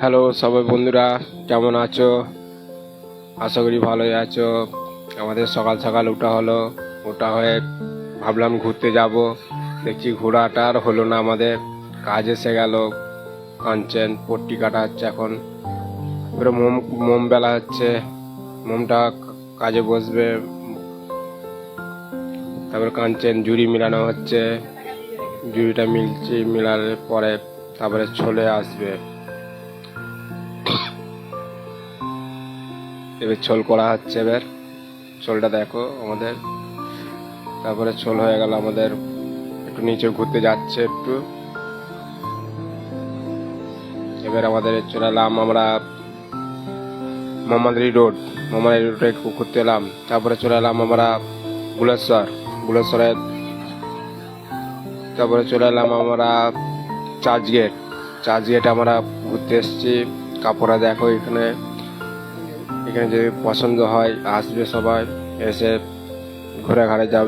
Hello সবাই বন্ধুরা, কেমন আছো? আশা করি ভালোই আছো। আমাদের সকাল সকাল ওটা হয়ে ভাবলাম ঘুরতে যাব। দেখছি ঘোরাটা আর হলো না, আমাদের কাজ এসে গেল। কাঞ্চন পট্টি কাটা হচ্ছে এখন, এবারে মোম বেলা হচ্ছে। মোমটা কাজে বসবে, তারপরে কাঞ্চন জুড়ি মিলানো হচ্ছে। জুড়িটা মিলানোর পরে তারপরে ছোলে আসবে। এবার ছোল করা হচ্ছে। এবার ছোলটা দেখো আমাদের, তারপরে ছোল হয়ে গেল আমাদের। একটু নিচে ঘুরতে যাচ্ছে একটু। এবার আমাদের চলে এলাম আমরা মোহাম্মদী রোডে ঘুরতে এলাম। তারপরে চলে এলাম আমরা বুলেশ্বরে। তারপরে চলে এলাম আমরা চার্চ গেট আমরা ঘুরতে এসেছি। কাপড়া দেখো, এখানে এখানে যদি পছন্দ হয় আসবে সবাই, এসে ঘুরে ঘাড়ে যাবে।